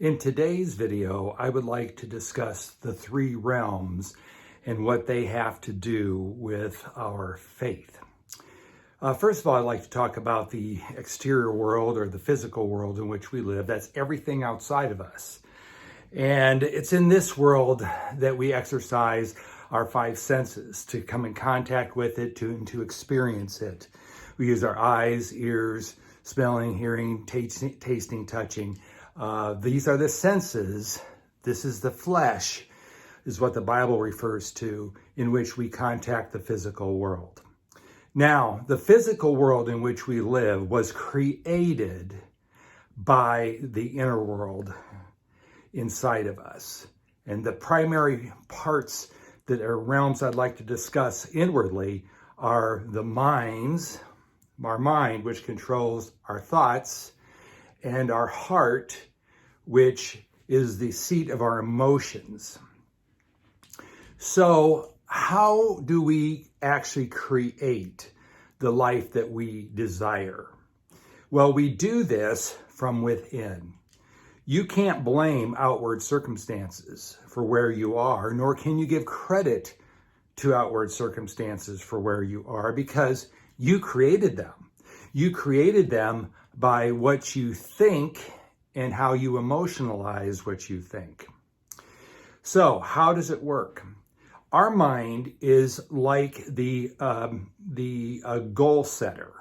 In today's video, I would like to discuss the three realms and what they have to do with our faith. First of all, I'd like to talk about the exterior world or the physical world in which we live. That's everything outside of us. And it's in this world that we exercise our five senses to come in contact with it, to experience it. We use our eyes, ears, smelling, hearing, tasting, touching. These are the senses. This is the flesh, is what the Bible refers to, in which we contact the physical world. Now, the physical world in which we live was created by the inner world inside of us. And the primary parts that are realms I'd like to discuss inwardly are the minds, our mind, which controls our thoughts, and our heart, which is the seat of our emotions. So how do we actually create the life that we desire? Well, we do this from within. You can't blame outward circumstances for where you are, nor can you give credit to outward circumstances for where you are, because you created them. You created them by what you think and how you emotionalize what you think. So how does it work? Our mind is like the goal setter.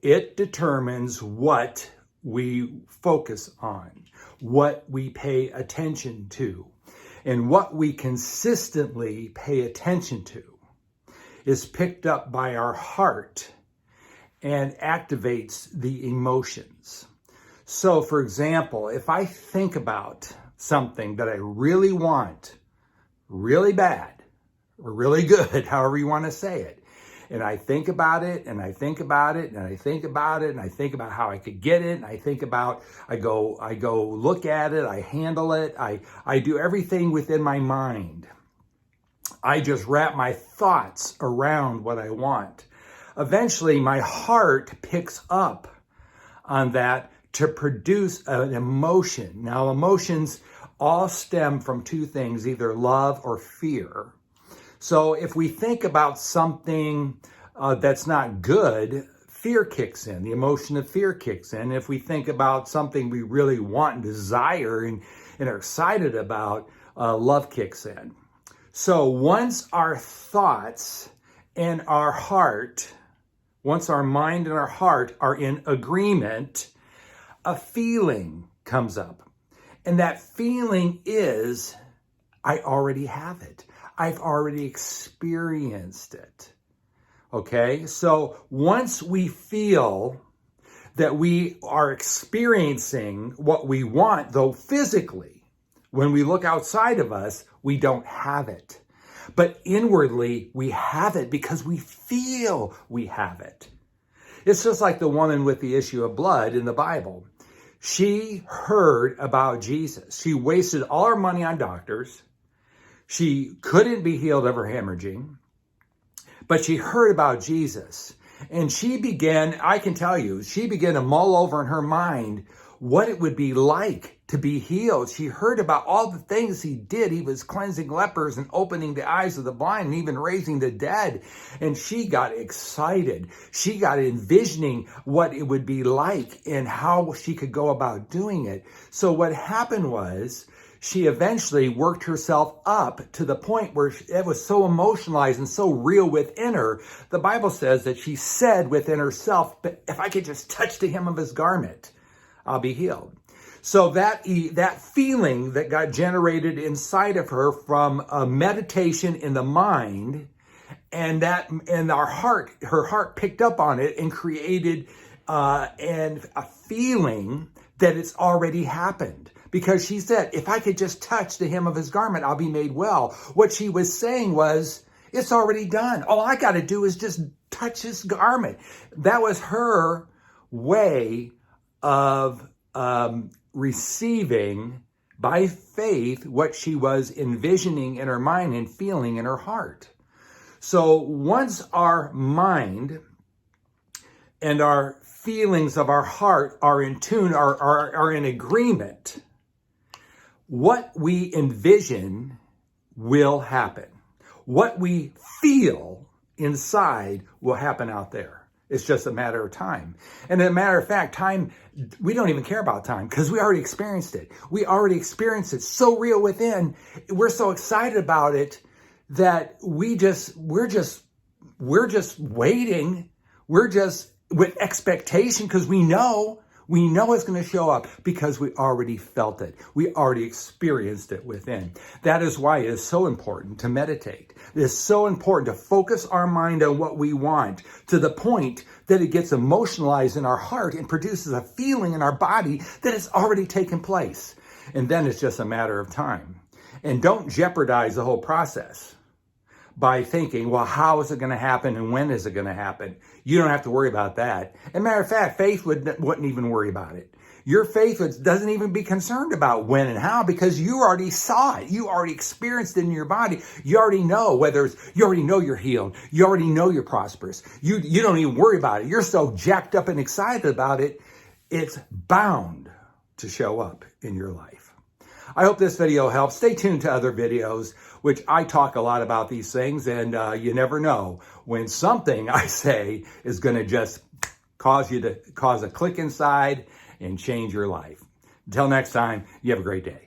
It determines what we focus on, what we pay attention to, and what we consistently pay attention to is picked up by our heart and activates the emotions. So, for example, if I think about something that I really want, really bad, or really good, however you want to say it, and I think about it, and I think about it, and I think about it, and I think about how I could get it, and I go look at it, I handle it, I do everything within my mind. I just wrap my thoughts around what I want. Eventually, my heart picks up on that to produce an emotion. Now, emotions all stem from two things, either love or fear. So if we think about something that's not good, fear kicks in. The emotion of fear kicks in. If we think about something we really want and desire and are excited about, love kicks in. So once our thoughts and our heart, once our mind and our heart are in agreement, a feeling comes up. And that feeling is, I already have it. I've already experienced it. Okay? So once we feel that we are experiencing what we want, though physically, when we look outside of us, we don't have it. But inwardly, we have it because we feel we have it. It's just like the woman with the issue of blood in the Bible. She heard about Jesus. She wasted all her money on doctors. She couldn't be healed of her hemorrhaging, but she heard about Jesus. And she began to mull over in her mind what it would be like to be healed. She heard about all the things he did. He was cleansing lepers and opening the eyes of the blind and even raising the dead. And she got excited. She got envisioning what it would be like and how she could go about doing it. So what happened was, she eventually worked herself up to the point where it was so emotionalized and so real within her. The Bible says that she said within herself, but if I could just touch the hem of his garment, I'll be healed. So that feeling that got generated inside of her from a meditation in the mind, and her heart picked up on it and created and a feeling that it's already happened. Because she said, if I could just touch the hem of his garment, I'll be made well. What she was saying was, it's already done. All I got to do is just touch his garment. That was her way of receiving by faith what she was envisioning in her mind and feeling in her heart. So once our mind and our feelings of our heart are in tune, are in agreement, What we envision will happen. What we feel inside will happen out there. It's just a matter of time. And as a matter of fact, time, we don't even care about time because we already experienced it. We already experienced it so real within. We're so excited about it that we're just waiting. We're just with expectation because we know it's going to show up because we already felt it. We already experienced it within. That is why it is so important to meditate. It is so important to focus our mind on what we want to the point that it gets emotionalized in our heart and produces a feeling in our body that it's already taken place. And then it's just a matter of time. And don't jeopardize the whole process by thinking, well, how is it going to happen and when is it going to happen? You don't have to worry about that. As a matter of fact, faith wouldn't even worry about it. Your faith doesn't even be concerned about when and how because you already saw it. You already experienced it in your body. You already know you already know you're healed. You already know you're prosperous. You don't even worry about it. You're so jacked up and excited about it. It's bound to show up in your life. I hope this video helps. Stay tuned to other videos, which I talk a lot about these things, and you never know when something I say is going to just cause a click inside and change your life. Until next time, you have a great day.